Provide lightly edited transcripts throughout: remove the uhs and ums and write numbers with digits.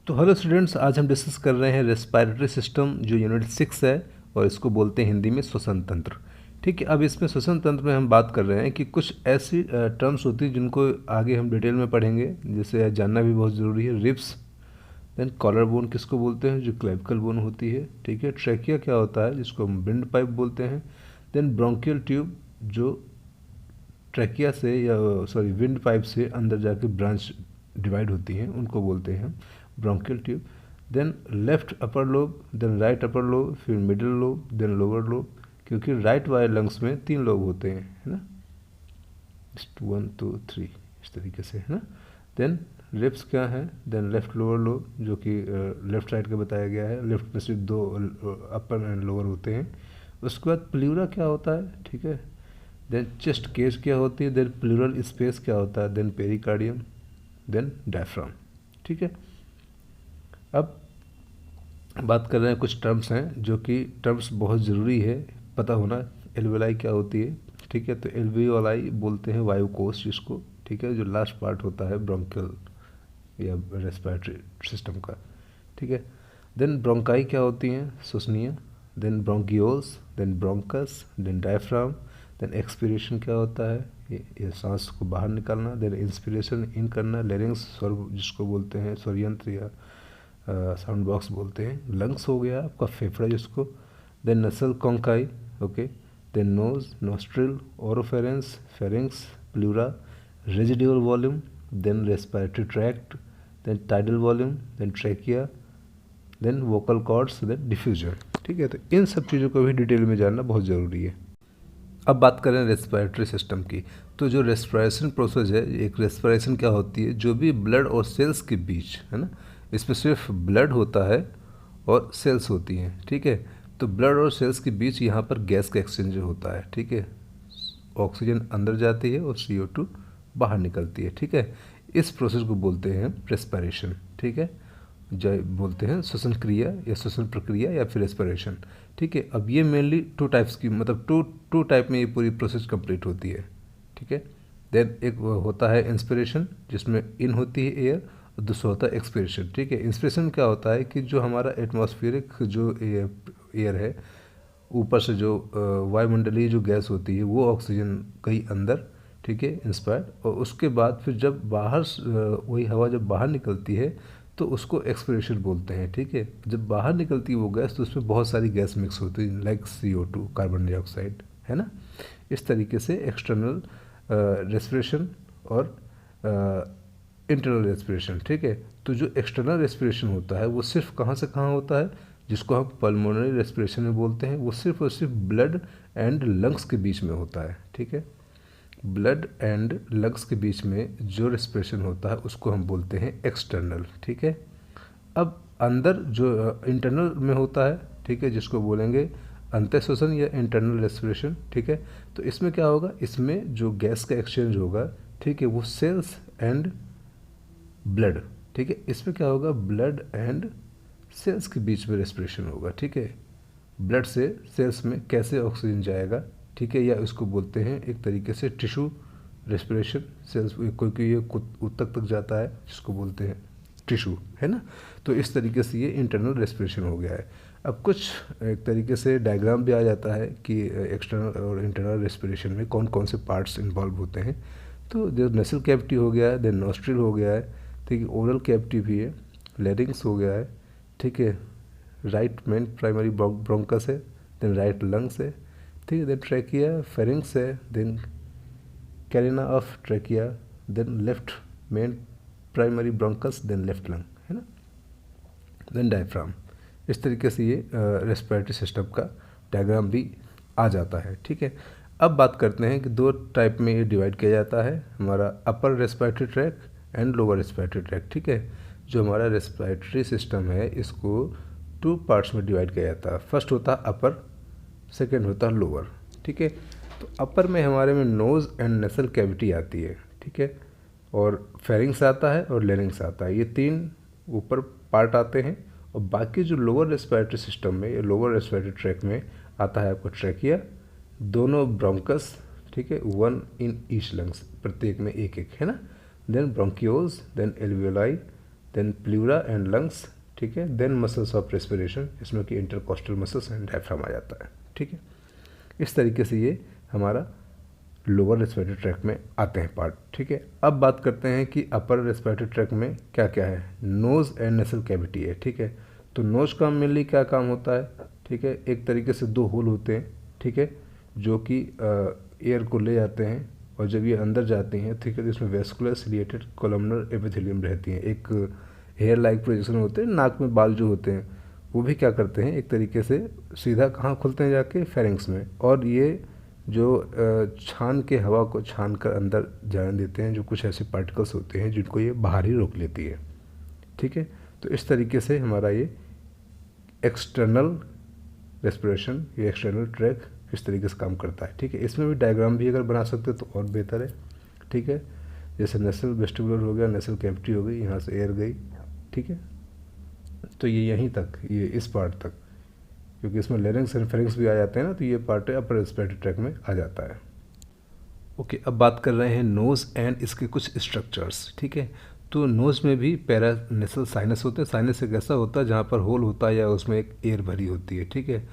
तो hello students, आज हम डिस्कस कर रहे हैं रेस्पिरेटरी सिस्टम जो यूनिट 6 है और इसको बोलते हैं हिंदी में श्वसन तंत्र। ठीक है, अब इसमें श्वसन तंत्र में हम बात कर रहे हैं कि कुछ ऐसी टर्म्स होती हैं जिनको आगे हम डिटेल में पढ़ेंगे, जिसे जानना भी बहुत ज़रूरी है। रिब्स, देन कॉलर बोन किसको बोलते हैं, जो क्लेविकल बोन होती है। ठीक है, ट्रैकिया क्या होता है, जिसको हम विंड पाइप बोलते हैं। देन ब्रोंकियल ट्यूब, जो ट्रैकिया से या सॉरी विंड पाइप से अंदर जाके ब्रांच डिवाइड होती हैं, उनको बोलते हैं bronchial tube. Then left upper lobe, then right upper lobe, फिर middle lobe, then lower lobe, क्योंकि राइट वाले लंग्स में 3 लोब होते हैं, है ना, 1 2 3 इस तरीके से, है ना। देन रिब्स क्या है, देन लेफ्ट लोअर लोब, जो कि लेफ्ट साइड का बताया गया है। लेफ्ट में सिर्फ 2 अपर एंड लोअर होते हैं। उसके बाद प्ल्यूरा क्या होता है, ठीक है। देन चेस्ट केज क्या होती है, देन प्लूरल स्पेस क्या होता है, देन पेरिकार्डियम, देन डायफ्राम। ठीक है, अब बात कर रहे हैं, कुछ टर्म्स हैं जो कि टर्म्स बहुत ज़रूरी है पता होना। एल्वेलाई क्या होती है, ठीक है, तो एल्वेओलाई बोलते हैं वायुकोश जिसको, ठीक है, जो लास्ट पार्ट होता है ब्रोंकियल या रेस्पिरेटरी सिस्टम का। ठीक है, देन ब्रोंकाई क्या होती हैं, श्वसनीय, then bronchioles, then bronchus, then diaphragm, then expiration क्या होता है, ये सांस को बाहर निकालना, देन इंस्पिरेशन इन करना, लेरिंग्स स्वर जिसको बोलते हैं, स्वरयंत्र या साउंड बॉक्स बोलते हैं। लंग्स हो गया आपका फेफड़ा जिसको, then nasal conchae, okay, then nose, nostril, oropharynx, pharynx, pleura, residual volume, then respiratory tract, then tidal volume, then trachea, then vocal cords, then diffusion. ठीक है, तो इन सब चीज़ों को भी डिटेल में जानना बहुत ज़रूरी है। अब बात करें रेस्पिरेटरी सिस्टम की, तो जो रेस्पिरेशन प्रोसेस है, एक रेस्पिरेशन क्या होती है, जो भी ब्लड और सेल्स के बीच, है ना, इसमें सिर्फ ब्लड होता है और सेल्स होती हैं। ठीक है, तो ब्लड और सेल्स के बीच यहाँ पर गैस का एक्सचेंज होता है। ठीक है, ऑक्सीजन अंदर जाती है और CO2 बाहर निकलती है। ठीक है, इस प्रोसेस को बोलते हैं रेस्पिरेशन। ठीक है, जो बोलते हैं श्वसन क्रिया या श्वसन प्रक्रिया या फिर रेस्पिरेशन। ठीक है, अब ये मेनली 2 टाइप्स की, मतलब टू टाइप में ये पूरी प्रोसेस कंप्लीट होती है। ठीक है, देन एक होता है इंस्पिरेशन जिसमें इन होती है एयर, और दूसरा होता है एक्सपिरेशन। ठीक है, इंस्पिरेशन क्या होता है कि जो हमारा एटमॉस्फेरिक जो एयर है, ऊपर से जो वायुमंडलीय जो गैस होती है वो ऑक्सीजन कहीं अंदर, ठीक है, इंस्पायर्ड, और उसके बाद फिर जब बाहर वही हवा जब बाहर निकलती है तो उसको एक्सपिरेशन बोलते हैं। ठीक है, जब बाहर निकलती है वो गैस तो उसमें बहुत सारी गैस मिक्स होती है, लाइक CO2, कार्बन डाइऑक्साइड, है ना। इस तरीके से एक्सटर्नल रेस्पिरेशन और इंटरनल रेस्पिरेशन। ठीक है, तो जो एक्सटर्नल रेस्पिरेशन होता है वो सिर्फ कहाँ से कहाँ होता है, जिसको हम पल्मोनरी रेस्पिरेशन में बोलते हैं, वो सिर्फ और सिर्फ ब्लड एंड लंग्स के बीच में होता है। ठीक है, ब्लड एंड लंग्स के बीच में जो रेस्पिरेशन होता है उसको हम बोलते हैं एक्सटर्नल। ठीक है, अब अंदर जो इंटरनल में होता है, ठीक है, जिसको बोलेंगे अंतःश्वसन या इंटरनल रेस्पिरेशन। ठीक है, तो इसमें क्या होगा, इसमें जो गैस का एक्सचेंज होगा, ठीक है, वो सेल्स एंड ब्लड, ठीक है, इसमें क्या होगा, ब्लड एंड सेल्स के बीच में रेस्पिरेशन होगा। ठीक है, ब्लड से सेल्स में कैसे ऑक्सीजन जाएगा, ठीक है, या इसको बोलते हैं एक तरीके से टिश्यू रेस्पिरेशन। सेल्स क्योंकि ये ऊतक तक जाता है जिसको बोलते हैं टिश्यू, है ना। तो इस तरीके से ये इंटरनल रेस्पिरेशन हो गया है। अब कुछ एक तरीके से डायग्राम भी आ जाता है कि एक्सटर्नल और इंटरनल रेस्पिरेशन में कौन कौन से पार्ट्स इन्वॉल्व होते हैं। तो जो नेसल कैविटी हो गया है, देन नॉस्ट्रिल हो गया है, ठीक है, ओरल कैविटी भी है, लेरिंग्स हो गया है, ठीक है, राइट मेन प्राइमरी ब्रोंकस है, देन राइट लंग्स है, ठीक है, देन ट्रैकिया, फेरिंग्स है, then carina of trachea, then left main primary bronchus, then left lung, है ना, देन डायफ्राम। इस तरीके से ये रेस्पिरेटरी सिस्टम का डायग्राम भी आ जाता है। ठीक है, अब बात करते हैं कि 2 टाइप में ये डिवाइड किया जाता है, हमारा upper respiratory tract and lower respiratory tract. ठीक है, जो हमारा रेस्पिरेटरी सिस्टम है इसको 2 पार्ट्स में डिवाइड किया जाता है। फर्स्ट होता है अपर, सेकेंड होता है लोअर। ठीक है, तो अपर में हमारे में नोज़ एंड नेसल कैविटी आती है, ठीक है, और फेरिंग्स आता है और लेरिंग्स आता है, ये 3 ऊपर पार्ट आते हैं। और बाकी जो लोअर रेस्पिरेटरी सिस्टम में या लोअर रेस्पिरेटरी ट्रैक में आता है आपको ट्रैकिया, दोनों ब्रोंकस, ठीक है, 1 इन ईच लंग्स, प्रत्येक में एक एक, है ना, then bronchioles, then alveoli, then pleura and lungs, ठीक है, देन मसल्स ऑफ रेस्पिरेशन, इसमें कि इंटरकॉस्टल मसल्स एंड डायफ्राम आ जाता है, ठीक है। इस तरीके से ये हमारा लोअर रेस्पिरेटरी ट्रैक्ट में आते हैं पार्ट, ठीक है। अब बात करते हैं कि अपर रेस्पिरेटरी ट्रैक्ट में क्या क्या है। नोज़ एंड नेसल कैविटी है, ठीक है। तो नोज का मेनली क्या काम होता है, ठीक है, एक तरीके से दो होल होते हैं, ठीक है, जो कि एयर को ले जाते हैं, और जब ये अंदर जाती हैं, ठीक है, तो इसमें वेस्कुलर सिलिएटेड कोलमनर एपिथेलियम रहती हैं, एक हेयर लाइक प्रोजेक्शन होते हैं, नाक में बाल जो होते हैं वो भी क्या करते हैं, एक तरीके से सीधा कहाँ खुलते हैं, जाके फेरिंग्स में, और ये जो छान के हवा को छान कर अंदर जाने देते हैं, जो कुछ ऐसे पार्टिकल्स होते हैं जिनको ये बाहर ही रोक लेती है, ठीक है। तो इस तरीके से हमारा ये एक्सटर्नल रेस्पिरेशन, ये एक्सटर्नल ट्रैक इस तरीके से काम करता है, ठीक है। इसमें भी डायग्राम भी अगर बना सकते तो और बेहतर है, ठीक है। जैसे नेसल वेस्टिबुलर हो गया, नेसल कैविटी हो गई, यहाँ से एयर गई, ठीक है। तो ये यहीं तक, ये इस पार्ट तक, क्योंकि इसमें लेरिंग्स एंड फेरिंग्स भी आ जाते हैं ना, तो ये पार्ट अपर रेस्पिरेटरी ट्रैक में आ जाता है। ओके, अब बात कर रहे हैं नोज़ एंड इसके कुछ स्ट्रक्चर्स, ठीक है। तो नोज़ में भी पैरानेसल साइनस होते हैं। साइनस एक ऐसा होता है जहाँ पर होल होता है या उसमें एक एयर भरी होती है, ठीक है।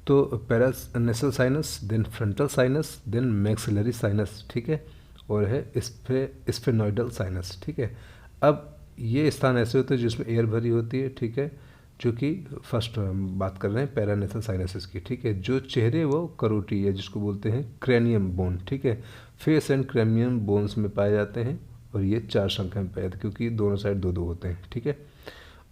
तो paranasal sinus, then frontal sinus, then maxillary sinus, ठीक है, और है स्फेनोइडल साइनस, ठीक है। अब ये स्थान ऐसे होते हैं जिसमें एयर भरी होती है, ठीक है, जो कि फर्स्ट बात कर रहे हैं पैरानेसल साइनसिस की, ठीक है। जो चेहरे वो करोटी है, जिसको बोलते हैं क्रेनियम बोन, ठीक है। फेस एंड क्रेनियम बोन्स में पाए जाते हैं, और ये 4 संख्या में पाए जाते हैं, क्योंकि दोनों साइड दो दो होते हैं, ठीक है।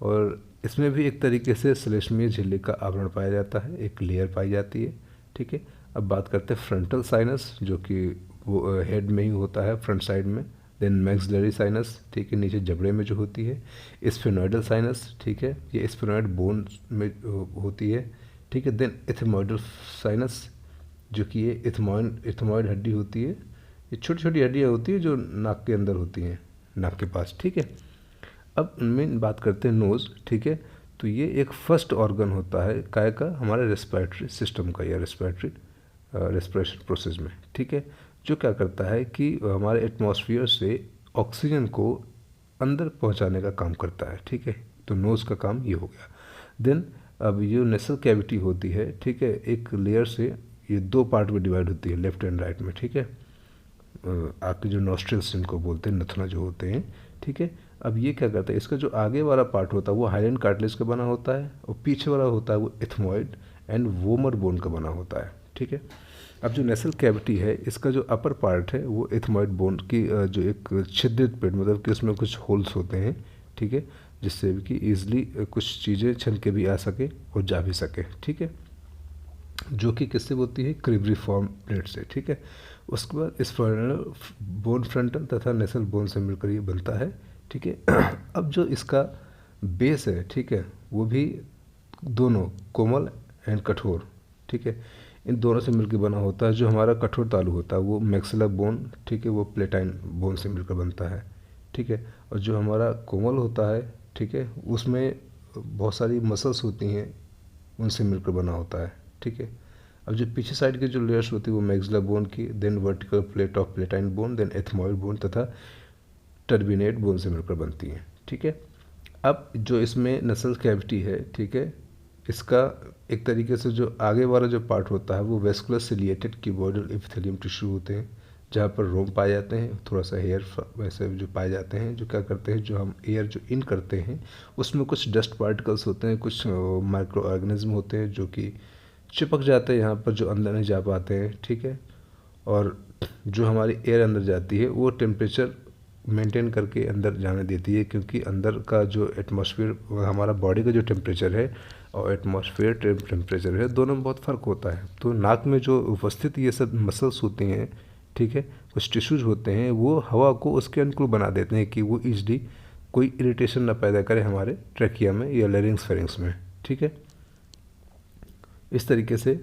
और इसमें भी एक तरीके से श्लेष्मीय झिल्ली का आवरण पाया जाता है, एक लेयर पाई जाती है, ठीक है। अब बात करते हैं फ्रंटल साइनस, जो कि वो हेड में ही होता है, फ्रंट साइड में। देन मैक्सिलरी साइनस, ठीक है, नीचे जबड़े में जो होती है। स्फेनोइडल साइनस, ठीक है, ये स्फेनोइड बोन में होती है, ठीक है। देन इथमोइडल साइनस, जो कि ये इथमोइड हड्डी होती है, ये छोटी छोटी हड्डियाँ होती है जो नाक के अंदर होती हैं, नाक के पास, ठीक है। अब मेन बात करते हैं नोज़, ठीक है। तो ये एक फर्स्ट ऑर्गन होता है काय का, हमारे रेस्पिरेटरी सिस्टम का, या रेस्पिरेशन प्रोसेस में, ठीक है, जो क्या करता है कि हमारे एटमॉस्फेयर से ऑक्सीजन को अंदर पहुंचाने का काम करता है, ठीक है। तो नोज़ का काम ये हो गया। देन अब ये नेसल कैविटी होती है, ठीक है, एक लेयर से ये 2 पार्ट में डिवाइड होती है, लेफ्ट एंड राइट में, ठीक है। आपके जो नॉस्ट्रिल्स जिनको बोलते हैं, नथुना जो होते हैं, ठीक है। अब ये क्या करता है, इसका जो आगे वाला पार्ट होता है वो हाइलेंड कार्टिलेज का बना होता है, और पीछे वाला होता है वो इथमॉइड एंड वोमर बोन का बना होता है, ठीक है। अब जो नेसल कैविटी है, इसका जो अपर पार्ट है वो इथमॉइड बोन की जो एक छिद्रित पेट, मतलब कि उसमें कुछ होल्स होते हैं, ठीक है, जिससे कि ईजिली कुछ चीज़ें छन के भी आ सके और जा भी सके, ठीक है, जो कि किससे होती है, क्रिब्रिफॉर्म प्लेट से, ठीक है। उसके बाद स्फेनोइडल बोन फ्रंटल तथा नेसल बोन से मिलकर ये बनता है, ठीक है। अब जो इसका बेस है, ठीक है, वो भी दोनों कोमल एंड कठोर, ठीक है, इन दोनों से मिलकर बना होता है। जो हमारा कठोर तालु होता है वो मैक्सिलर बोन, ठीक है, वो प्लेटाइन बोन से मिलकर बनता है, ठीक है। और जो हमारा कोमल होता है, ठीक है, उसमें बहुत सारी मसल्स होती हैं, उनसे मिलकर बना होता है, ठीक है। अब जो पीछे साइड की जो लेयर्स होती है वो मैक्सिलर बोन की, then vertical plate of palatine bone, then ethmoid bone तथा टर्बिनेट बोन से मिलकर बनती हैं, ठीक है। अब जो इसमें नसल कैविटी है, ठीक है, इसका एक तरीके से जो आगे वाला जो पार्ट होता है वो vascular ciliated cuboidal epithelium tissue होते हैं, जहाँ पर रोम पाए जाते हैं, थोड़ा सा हेयर वैसे जो पाए जाते हैं, जो क्या करते हैं, जो हम एयर जो इन करते हैं उसमें कुछ डस्ट पार्टिकल्स होते हैं, कुछ माइक्रो ऑर्गेनिज्म होते हैं जो कि चिपक जाते हैं यहाँ पर, जो अंदर नहीं जा पाते हैं, ठीक है। और जो हमारी एयर अंदर जाती है वो टेम्परेचर मेंटेन करके अंदर जाने देती है, क्योंकि अंदर का जो एटमॉस्फेयर, हमारा बॉडी का जो टेम्परेचर है और एटमॉस्फेयर टेम्परेचर है, दोनों में बहुत फ़र्क होता है। तो नाक में जो उपस्थित ये सब मसल्स होती हैं, ठीक है, कुछ टिश्यूज होते हैं, वो हवा को उसके अनुकूल बना देते हैं कि वो ईजिली कोई इरिटेशन ना पैदा करे हमारे ट्रैकिया में या लेरिंग्स फेरिंग्स में, ठीक है। इस तरीके से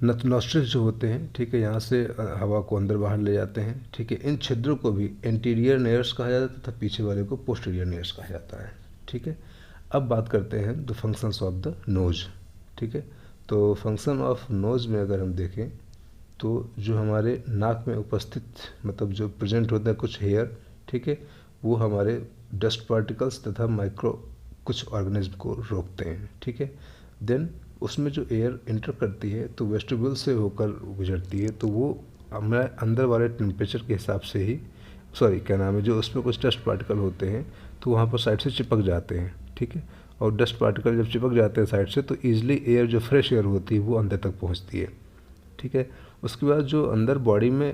नॉस्ट्रिल्स जो होते हैं, ठीक है, यहाँ से हवा को अंदर बाहर ले जाते हैं, ठीक है। इन छिद्रों को भी एंटीरियर नेयर्स कहा जाता है तथा पीछे वाले को पोस्टीरियर नेयर्स कहा जाता है, ठीक है। अब बात करते हैं the functions of the nose, ठीक है। तो फंक्शन ऑफ नोज में अगर हम देखें तो जो हमारे नाक में उपस्थित, मतलब जो प्रेजेंट होता है कुछ हेयर, ठीक है, वो हमारे डस्ट पार्टिकल्स तथा माइक्रो कुछ ऑर्गेनिज्म को रोकते हैं, ठीक है। देन उसमें जो एयर इंटर करती है तो वेस्टिब्यूल से होकर गुजरती है, तो वो हमारे अंदर वाले टेम्परेचर के हिसाब से ही, सॉरी क्या नाम है, जो उसमें कुछ डस्ट पार्टिकल होते हैं तो वहाँ पर साइड से चिपक जाते हैं, ठीक है। और डस्ट पार्टिकल जब चिपक जाते हैं साइड से तो ईजिली एयर जो फ्रेश एयर होती है वो अंदर तक पहुँचती है, ठीक है। उसके बाद जो अंदर बॉडी में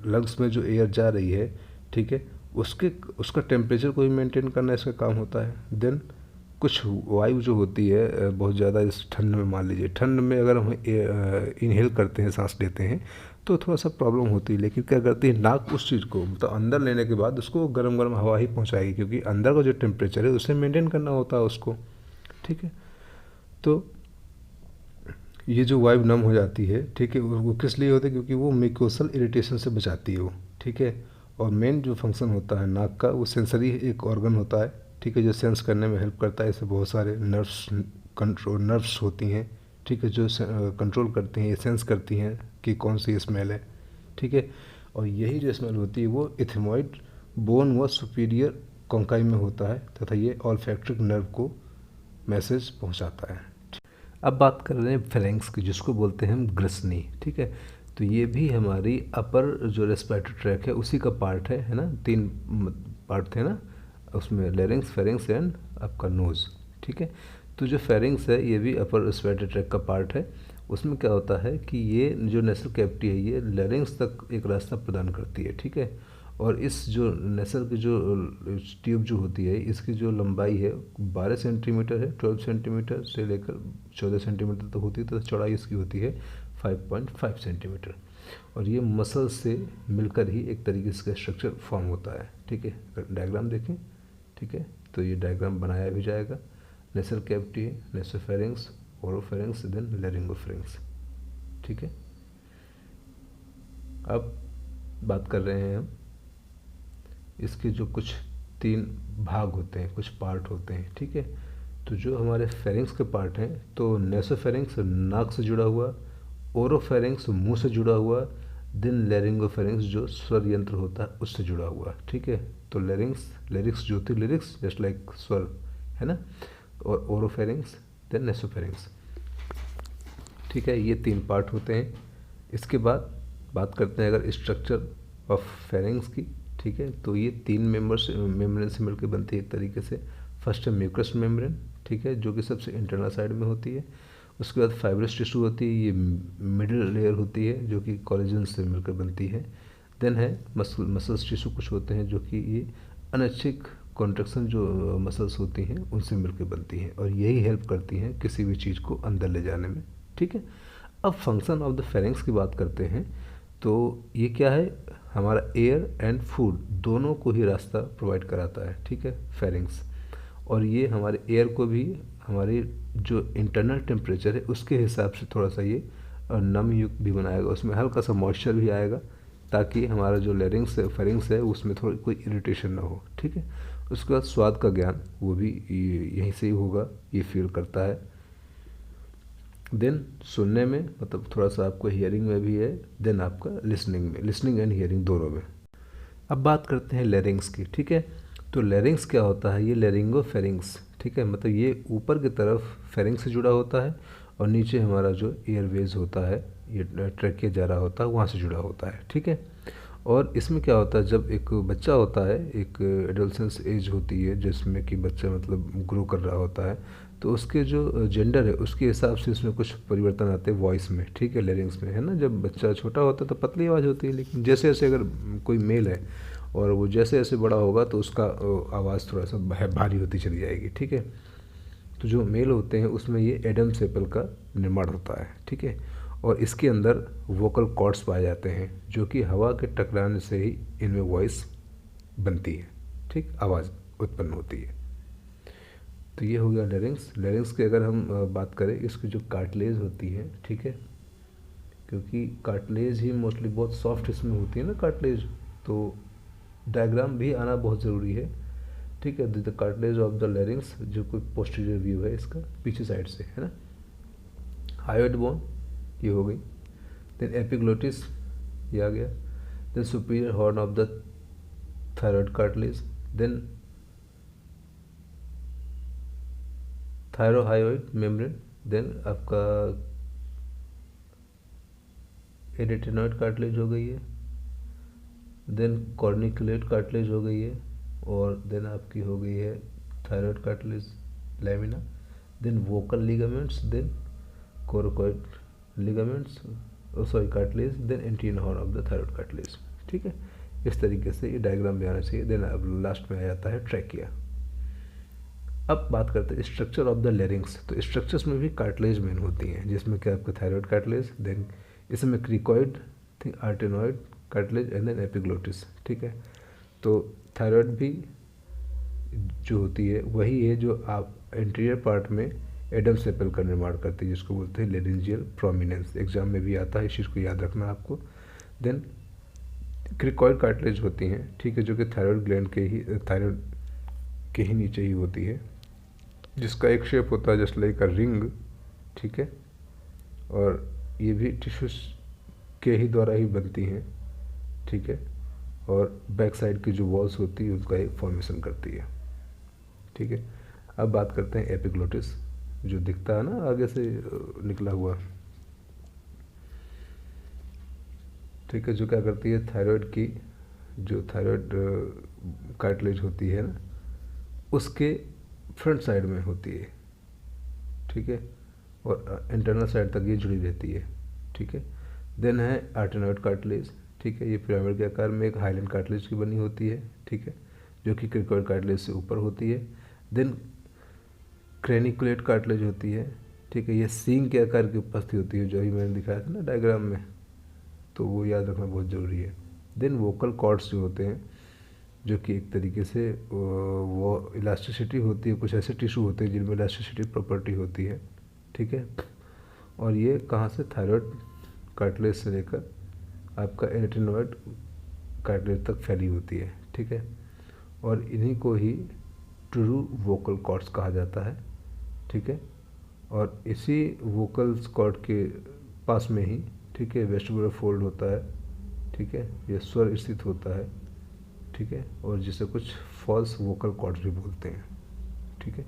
लंग्स में जो एयर जा रही है, ठीक है, उसका टेम्परेचर को भी मेंटेन करना इसका काम होता है। देन कुछ वायु जो होती है बहुत ज़्यादा इस ठंड में, मान लीजिए ठंड में अगर हम इनहेल करते हैं, सांस लेते हैं तो थोड़ा सा प्रॉब्लम होती है, लेकिन क्या करती है नाक उस चीज़ को मतलब अंदर लेने के बाद उसको गर्म गर्म हवा ही पहुंचाएगी, क्योंकि अंदर का जो टेम्परेचर है उसे मेंटेन करना होता है उसको, ठीक है। तो ये जो वायु नम हो जाती है, ठीक है, वो किस लिए होती है, क्योंकि वो म्यूकोसल इरिटेशन से बचाती है वो, ठीक है। और मेन जो फंक्शन होता है नाक का, वो सेंसरी एक ऑर्गन होता है, ठीक है, जो सेंस करने में हेल्प करता है। इससे बहुत सारे नर्व्स होती हैं, ठीक है, जो कंट्रोल करती हैं, ये सेंस करती हैं कि कौन सी स्मेल है, ठीक है। और यही जो स्मेल होती है वो इथेमॉइड बोन व सुपीरियर कॉन्काई में होता है तथा ये ऑल्फैक्टिक नर्व को मैसेज पहुंचाता है। अब बात कर रहे हैं फेरेंक्स की, जिसको बोलते हैं हम ग्रसनी, ठीक है। तो ये भी हमारी अपर जो रेस्पिरेटरी ट्रैक है उसी का पार्ट है ना, 3 पार्ट थे ना उसमें, लेरिंग्स, फेरिंग्स एंड आपका नोज़, ठीक है। तो जो फेरिंग्स है ये भी अपर रेस्पिरेटरी ट्रैक का पार्ट है। उसमें क्या होता है कि ये जो नेसल कैविटी है ये लेरिंग्स तक एक रास्ता प्रदान करती है, ठीक है। और इस जो नेसल की जो ट्यूब जो होती है इसकी जो लंबाई है 12 सेंटीमीटर है, 12 सेंटीमीटर से लेकर 14 सेंटीमीटर तक होती है, तो चौड़ाई इसकी होती है 5.5 सेंटीमीटर। और ये मसल से मिलकर ही एक तरीके से स्ट्रक्चर फॉर्म होता है, ठीक है। डायग्राम देखें, ठीक है, तो ये डायग्राम बनाया भी जाएगा। नेसल कैविटी है, नेसोफेरिंग्स, ओरोफेरिंग्स, देन लेरिंगोफेरिंग्स, ठीक है। अब बात कर रहे हैं हम इसके जो कुछ 3 भाग होते हैं, कुछ पार्ट होते हैं, ठीक है। तो जो हमारे फेरिंग्स के पार्ट हैं, तो नेसोफेरिंग्स नाक से जुड़ा हुआ, ओरोफेरिंग्स मुंह से जुड़ा हुआ, देन लेरिंगोफेरिंग्स जो स्वर यंत्र होता है उससे जुड़ा हुआ, ठीक है। तो लिरिक्स जो होती है, लिरिक्स जस्ट लाइक स्वर है ना, और ओरोफेरिंग्स देन नेसोफेरिंग्स, ठीक है। ये 3 पार्ट होते हैं। इसके बाद बात करते हैं अगर स्ट्रक्चर ऑफ फेरिंग्स की, ठीक है। तो ये 3 मेम्ब्रेन से मिलकर बनती है एक तरीके से। फर्स्ट है म्यूकस मेम्ब्रेन, ठीक है, जो कि सबसे इंटरनल साइड में होती है। उसके बाद फाइब्रस टिश्यू होती है, ये मिडिल लेयर होती है जो कि कोलेजन से मिलकर बनती है। देन है मसल्स टिश्यू कुछ होते हैं जो कि ये अनैच्छिक कॉन्ट्रैक्शन जो मसल्स होती हैं उनसे मिलकर बनती हैं, और यही हेल्प करती हैं किसी भी चीज़ को अंदर ले जाने में, ठीक है। अब फंक्शन ऑफ द फेरिंग्स की बात करते हैं, तो ये क्या है, हमारा एयर एंड फूड दोनों को ही रास्ता प्रोवाइड कराता है, ठीक है, फेरिंग्स। और ये हमारे एयर को भी हमारी जो इंटरनल टेम्परेचर है उसके हिसाब से थोड़ा सा ये नम युक्त भी बनाएगा, उसमें हल्का सा मॉइस्चर भी आएगा, ताकि हमारा जो लेरिंग्स है, फेरिंग्स है, उसमें थोड़ी कोई इरिटेशन ना हो, ठीक है। उसके बाद स्वाद का ज्ञान वो भी यहीं से ही होगा, ये फील करता है। देन सुनने में मतलब थोड़ा सा आपको हियरिंग में भी है, देन आपका लिसनिंग में, लिसनिंग एंड हियरिंग दोनों में। अब बात करते हैं लेरिंग्स की, ठीक है। तो लेरिंग्स क्या होता है, ये लेरिंगोफेरिंग्स, ठीक है, मतलब ये ऊपर की तरफ फेरिंग्स से जुड़ा होता है और नीचे हमारा जो एयरवेज होता है, ये ट्रैकिया जा रहा होता है, वहाँ से जुड़ा होता है, ठीक है। और इसमें क्या होता है, जब एक बच्चा होता है, एक एडोलसेंस एज होती है जिसमें कि बच्चा मतलब ग्रो कर रहा होता है, तो उसके जो जेंडर है उसके हिसाब से उसमें कुछ परिवर्तन आते हैं वॉइस में, ठीक है, लेरिंग्स में, है ना। जब बच्चा छोटा होता है तो पतली आवाज़ होती है, लेकिन जैसे जैसे अगर कोई मेल है और वो जैसे जैसे बड़ा होगा तो उसका आवाज़ थोड़ा सा भारी होती चली जाएगी, ठीक है। तो जो मेल होते हैं उसमें ये एडम सेपल का निर्माण होता है, ठीक है। और इसके अंदर वोकल कॉर्ड्स पाए जाते हैं जो कि हवा के टकराने से ही इनमें वॉइस बनती है, ठीक, आवाज़ उत्पन्न होती है। तो ये हो गया लेरिंग्स। लेरिंग्स की अगर हम बात करें, इसकी जो कार्टिलेज होती है, ठीक है, क्योंकि कार्टिलेज ही मोस्टली बहुत सॉफ्ट इसमें होती है ना कार्टिलेज, तो डायग्राम भी आना बहुत ज़रूरी है, ठीक है। The cartilage of the larynx, जो कोई पोस्टीरियर व्यू है इसका पीछे साइड से, है ना। हायोइड बोन ये हो गई, देन एपिग्लोटिस ये आ गया, then superior horn of the thyroid cartilage, then thyrohyoid membrane, then आपका एरेटिनॉइड कार्टिलेज हो गई है, देन कॉर्निकुलेट कार्टिलेज हो गई है, और देन आपकी हो गई है thyroid cartilage lamina, then vocal ligaments, then coracoid ligaments, sorry cartilage, then anterior horn of the thyroid cartilage. ठीक है, इस तरीके से ये डायग्राम में आना चाहिए। देन अब लास्ट में आ जाता है ट्रैकिया। अब बात करते हैं स्ट्रक्चर ऑफ द लेरिंग्स। तो स्ट्रक्चर्स में भी कार्टिलेज मेन होती हैं, जिसमें क्या आपका थायरॉयड कार्टिलेज, देन इसमें cricoid, arytenoid cartilage, and then epiglottis. ठीक है, तो थायरॉयड भी जो होती है वही है जो आप एंटीरियर पार्ट में एडम सेपल का निर्माण करती है, जिसको बोलते हैं लेरिंजियल प्रोमिनेंस। एग्जाम में भी आता है, इस चीज़ को याद रखना आपको। देन क्रिकॉइड कार्टिलेज होती हैं, ठीक है, जो कि थायरॉयड ग्लैंड के ही नीचे ही होती है, जिसका एक शेप होता है जस्ट लाइक अ रिंग। ठीक है, और ये भी टिश्यूज के ही द्वारा ही बनती हैं। ठीक है, और बैक साइड की जो वॉल्स होती है उसका एक फॉर्मेशन करती है। ठीक है, अब बात करते हैं एपिग्लोटिस, जो दिखता है ना आगे से निकला हुआ। ठीक है, जो क्या करती है, थायराइड की जो थायराइड कार्टिलेज होती है ना, उसके फ्रंट साइड में होती है। ठीक है, और इंटरनल साइड तक ये जुड़ी रहती है। ठीक है, देन है आर्टेनॉइड कार्टिलेज। ठीक है, ये पिरामिड के आकार में एक हाइलैंड कार्टिलेज की बनी होती है। ठीक है, जो कि क्रिकॉइड कार्टिलेज से ऊपर होती है। देन क्रेनिकुलेट कार्टिलेज होती है। ठीक है, ये सींग के आकार की उपस्थिति होती है, जो अभी मैंने दिखाया था ना डायग्राम में, तो वो याद रखना बहुत ज़रूरी है। देन वोकल कॉर्ड्स जो होते हैं, जो कि एक तरीके से वो इलास्टिसिटी होती है, कुछ ऐसे टिश्यू होते हैं जिनमें इलास्टिसिटी प्रॉपर्टी होती है। ठीक है, और ये कहाँ से, थायराइड कार्टिलेज से लेकर आपका एरेटिनॉइड कार्टिलेज तक फैली होती है। ठीक है, और इन्हीं को ही ट्रू वोकल कॉर्ड्स कहा जाता है। ठीक है, और इसी वोकल्स कॉर्ड के पास में ही, ठीक है, वेस्टिबुलर फोल्ड होता है। ठीक है, ये स्वर स्थित होता है। ठीक है, और जिसे कुछ फॉल्स वोकल कॉर्ड्स भी बोलते हैं। ठीक है,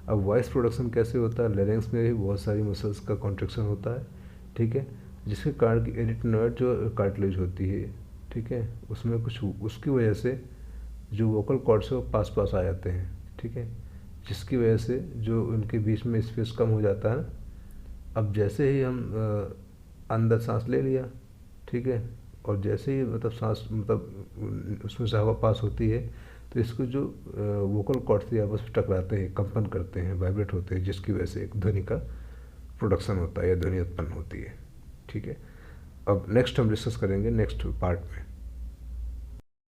अब वॉइस प्रोडक्शन कैसे होता है, लेरिंग्स में भी बहुत सारी मसल्स का कॉन्ट्रेक्शन होता है। ठीक है, जिसके कारण कि एरेटिनॉइड जो कार्टिलेज होती है, ठीक है, उसमें कुछ उसकी वजह से जो वोकल कॉर्ड्स है वो पास पास आ जाते हैं। ठीक है, जिसकी वजह से जो उनके बीच में स्पेस कम हो जाता है। अब जैसे ही हम अंदर सांस ले लिया, ठीक है, और जैसे ही मतलब सांस मतलब उसमें से हवा पास होती है, तो इसको जो वोकल कॉर्ड्स थे आपस में टकराते हैं, कंपन करते हैं, वाइब्रेट होते हैं, जिसकी वजह से एक ध्वनि का प्रोडक्शन होता है या ध्वनि उत्पन्न होती है। ठीक है, अब नेक्स्ट हम डिस्कस करेंगे नेक्स्ट पार्ट में।